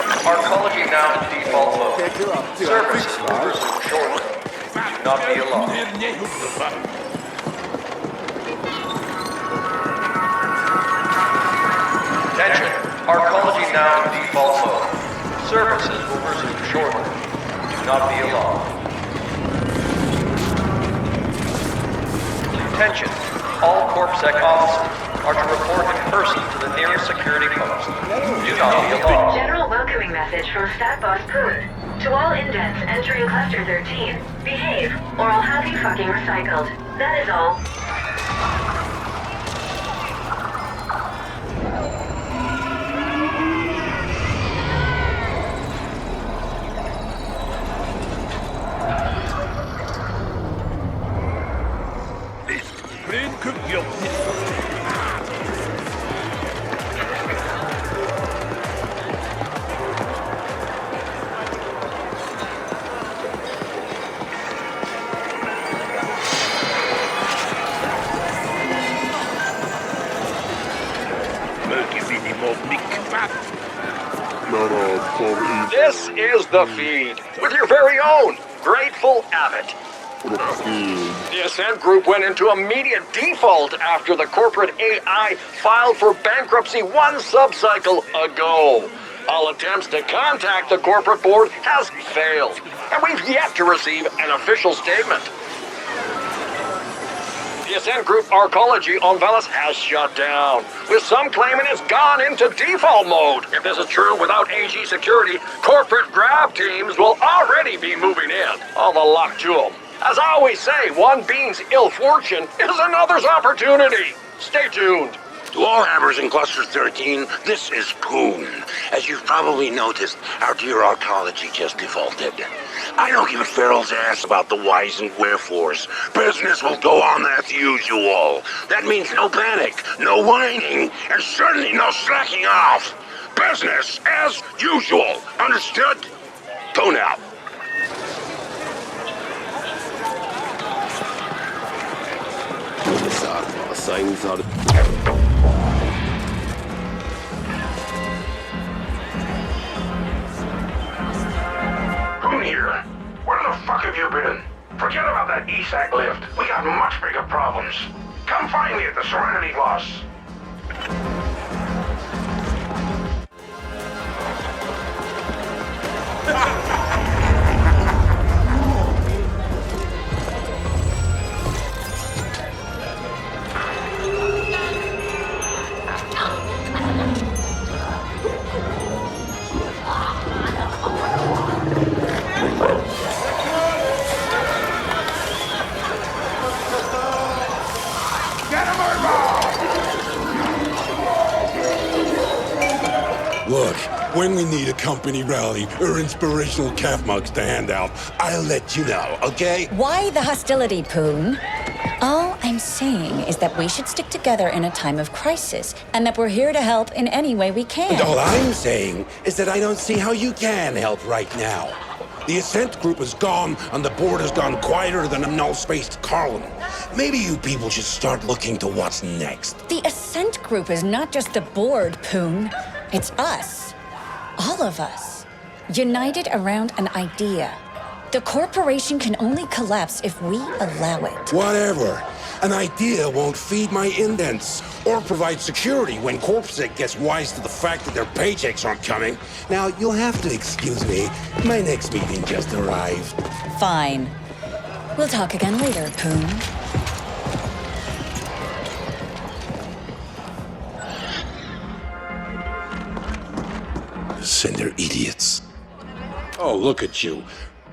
Arcology now in default mode. Services will resume shortly. Do not be alarmed. Attention. Arcology now in default mode. Services will resume shortly. Do not be alarmed. Attention. All CorpSec officers are to report in person to the nearest security post. Do not be alarmed. General welcoming message from Stat Boss Poon. To all indents entering Cluster 13, behave, or I'll have you fucking recycled. That is all. This is the feed with your very own Grateful Abbott. The Ascent Group went into immediate default after the corporate AI filed for bankruptcy one subcycle ago. All attempts to contact the corporate board has failed, and we've yet to receive an official statement. The Ascent Group Arcology on Velis has shut down, with some claiming it's gone into default mode. If this is true, without AG security, corporate grab teams will already be moving in. All the luck to them. As I always say, one being's ill fortune is another's opportunity. Stay tuned. To all hammers in Cluster 13, this is Poon. As you've probably noticed, our dear Arcology just defaulted. I don't give a feral's ass about the whys and wherefores. Business will go on as usual. That means no panic, no whining, and certainly no slacking off. Business as usual. Understood? Poon out. Poon here. Where the fuck have you been? Forget about that ESAC lift. We got much bigger problems. Come find me at the Serenity Gloss. Look, when we need a company rally or inspirational calf mugs to hand out, I'll let you know, okay? Why the hostility, Poon? All I'm saying is that we should stick together in a time of crisis, and that we're here to help in any way we can. And all I'm saying is that I don't see how you can help right now. The Ascent Group is gone, and the board has gone quieter than a null-spaced Carlin. Maybe you people should start looking to what's next. The Ascent Group is not just the board, Poon. It's us. All of us. United around an idea. The corporation can only collapse if we allow it. Whatever. An idea won't feed my indents or provide security when CorpSec gets wise to the fact that their paychecks aren't coming. Now, you'll have to excuse me. My next meeting just arrived. Fine. We'll talk again later, Poon. Send their idiots. Oh, look at you.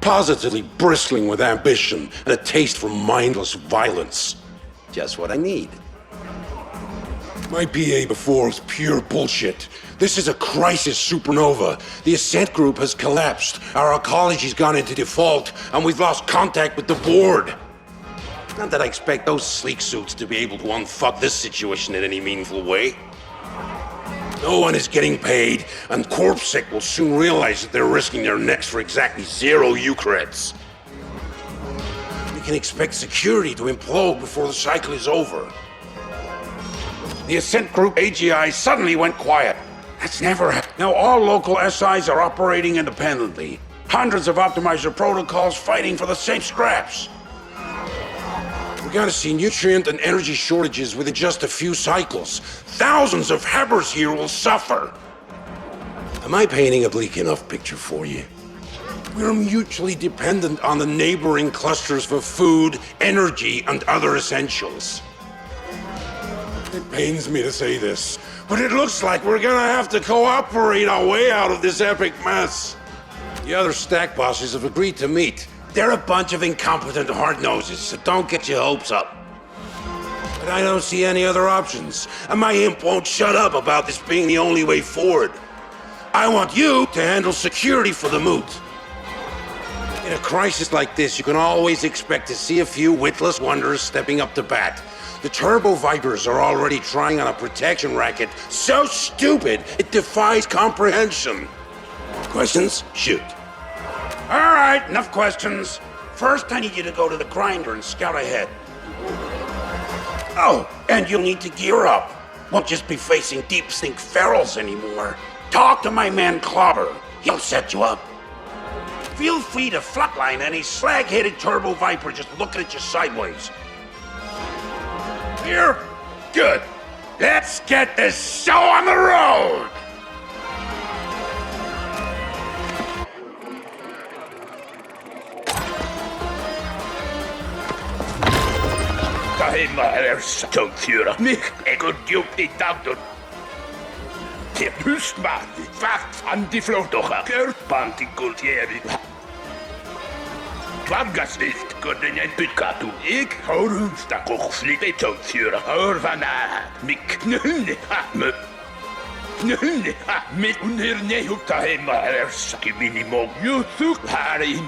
Positively bristling with ambition and a taste for mindless violence. Just what I need. My PA before was pure bullshit. This is a crisis supernova. The Ascent Group has collapsed. Our ecology's gone into default, and we've lost contact with the board. Not that I expect those sleek suits to be able to unfuck this situation in any meaningful way. No one is getting paid, and CorpSec will soon realize that they're risking their necks for exactly 0 Eucreds. We can expect security to implode before the cycle is over. The Ascent Group AGI suddenly went quiet. That's never happened. Now all local SIs are operating independently. Hundreds of optimizer protocols fighting for the same scraps. We're gonna see nutrient and energy shortages within just a few cycles. Thousands of Hebbers here will suffer. Am I painting a bleak enough picture for you? We're mutually dependent on the neighboring clusters for food, energy, and other essentials. It pains me to say this, but it looks like we're gonna have to cooperate our way out of this epic mess. The other stack bosses have agreed to meet. They're a bunch of incompetent hard-noses, so don't get your hopes up. But I don't see any other options, and my imp won't shut up about this being the only way forward. I want you to handle security for the moot. In a crisis like this, you can always expect to see a few witless wonders stepping up to bat. The Turbo Vipers are already trying on a protection racket so stupid it defies comprehension. Questions? Shoot. All right, enough questions. First, I need you to go to the grinder and scout ahead. Oh, and you'll need to gear up. Won't just be facing deep sink ferals anymore. Talk to my man Clobber. He'll set you up. Feel free to flatline any slag-headed Turbo Viper just looking at you sideways. Here? Good. Let's get this show on the road! THOR. Mich ego dupi dadon. Te husma, fast an die flotocha. Kerpanti kultieri. Twangaslift godden en putkatu. Ik hoor sta kochslite THOR. Hoor van mik nunne me. Nunne mit unherne hukta hemma erski minimum. Jusuk här in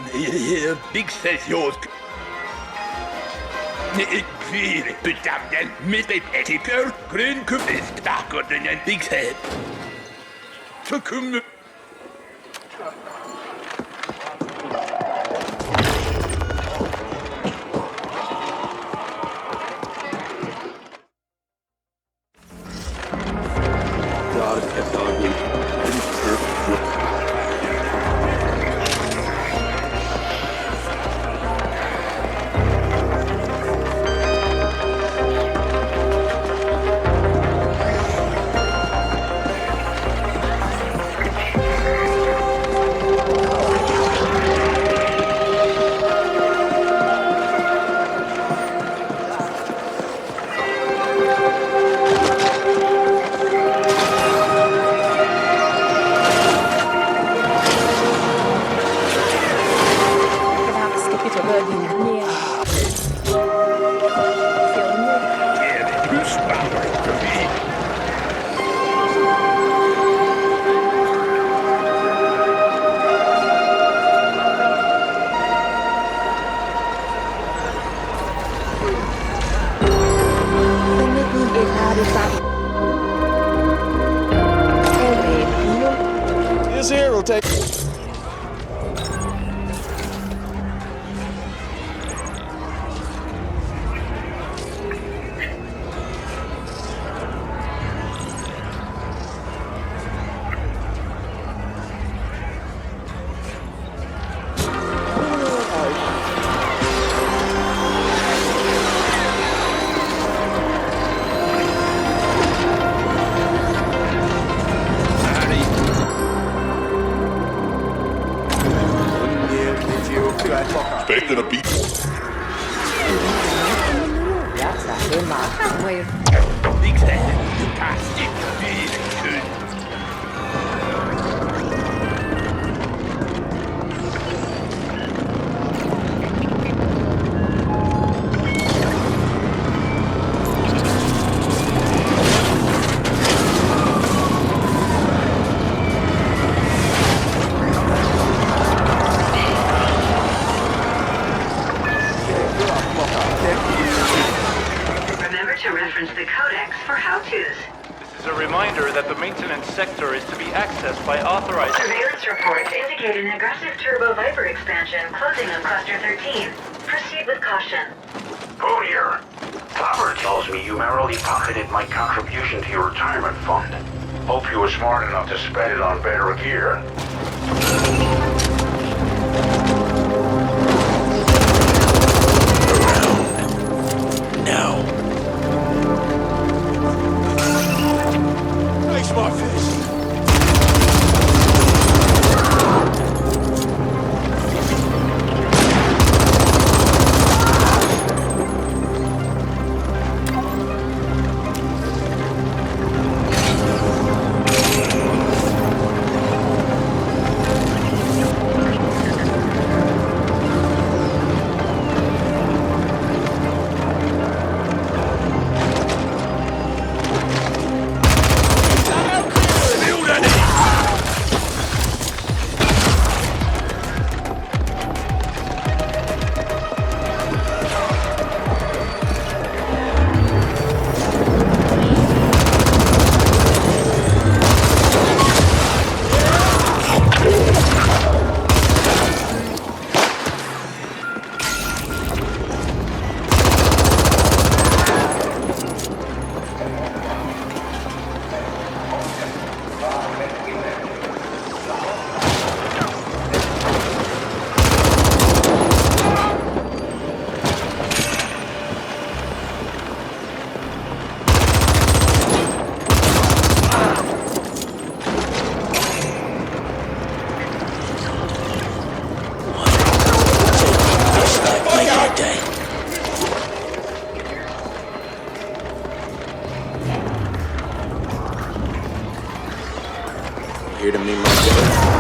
big sessions. Ik vier bedanken met het etiker, grün kuvist, daar kunnen en niks het. Ze kunnen. This here will take... Expecting a beat. Remember to reference the codex for how-tos. This is a reminder that the maintenance sector is to be accessed by authorized... Surveillance reports indicate an aggressive Turbo Viper expansion closing on Cluster 13. Proceed with caution. Who here? Clobber tells me you merrily pocketed my contribution to your retirement fund. Hope you were smart enough to spend it on better gear. Now. Face my fist. Here to meet my brother.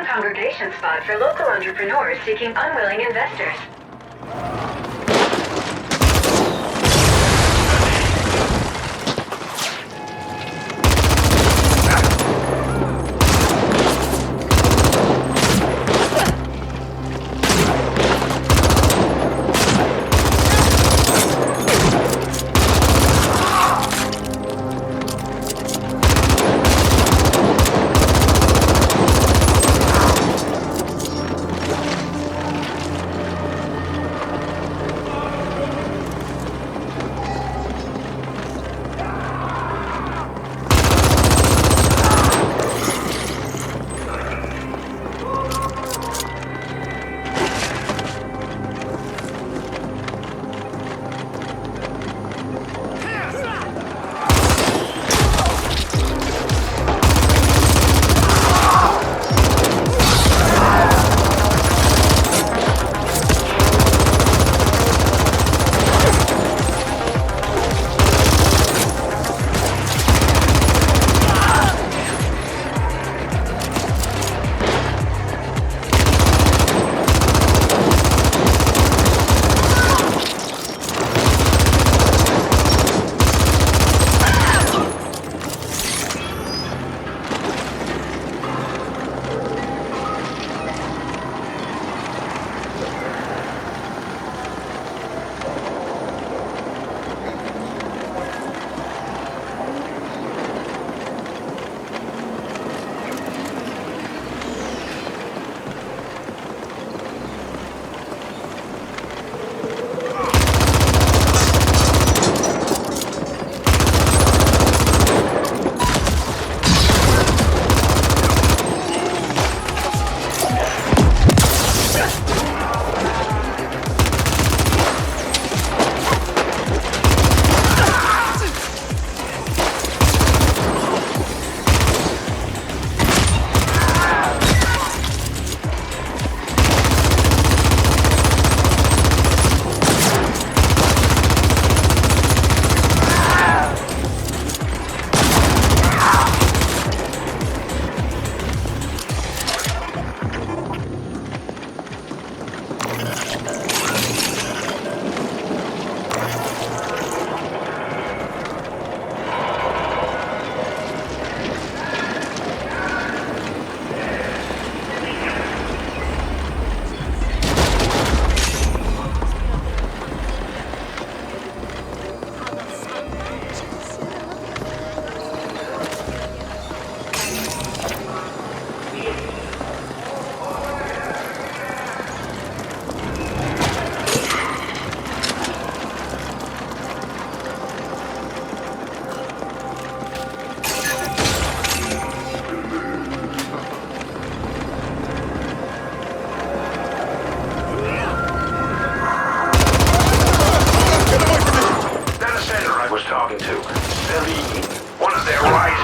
Congregation spot for local entrepreneurs seeking unwilling investors.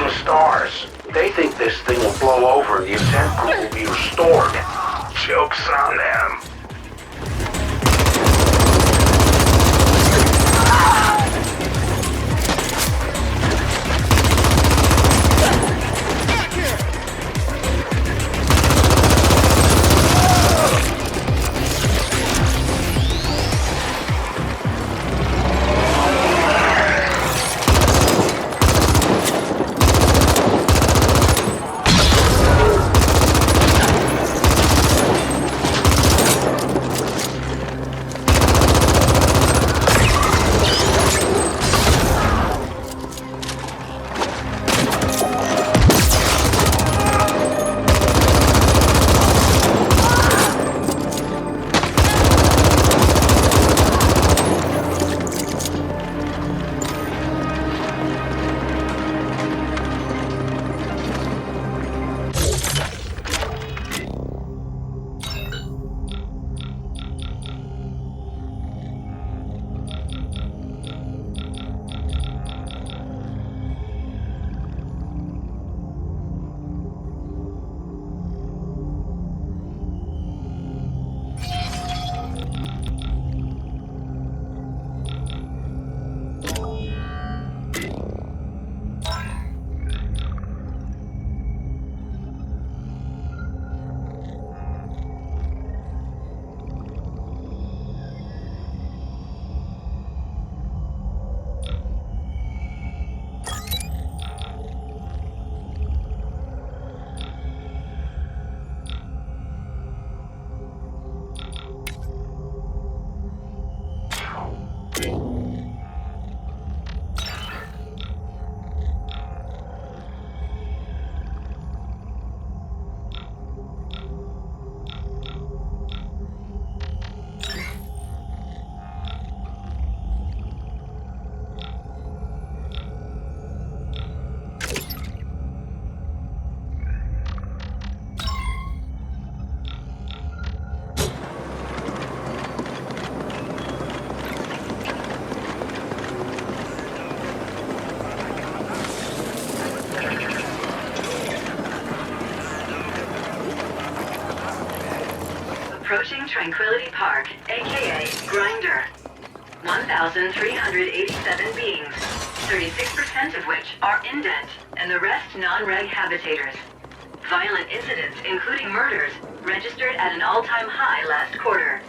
some stars. They think this thing will blow over and the Ascent group will be restored. Joke's on them. Approaching Tranquility Park, aka Grinder. 1,387 beings, 36% of which are indent, and the rest non-reg habitators. Violent incidents, including murders, registered at an all-time high last quarter.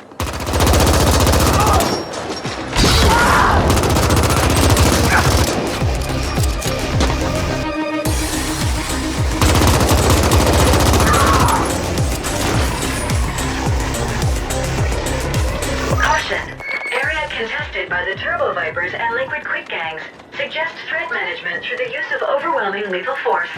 Area contested by the Turbo Vipers and Liquid Quick Gangs suggests threat management through the use of overwhelming lethal force.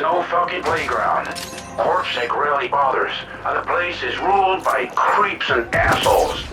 No fucking playground. Corpsec rarely bothers, and the place is ruled by creeps and assholes.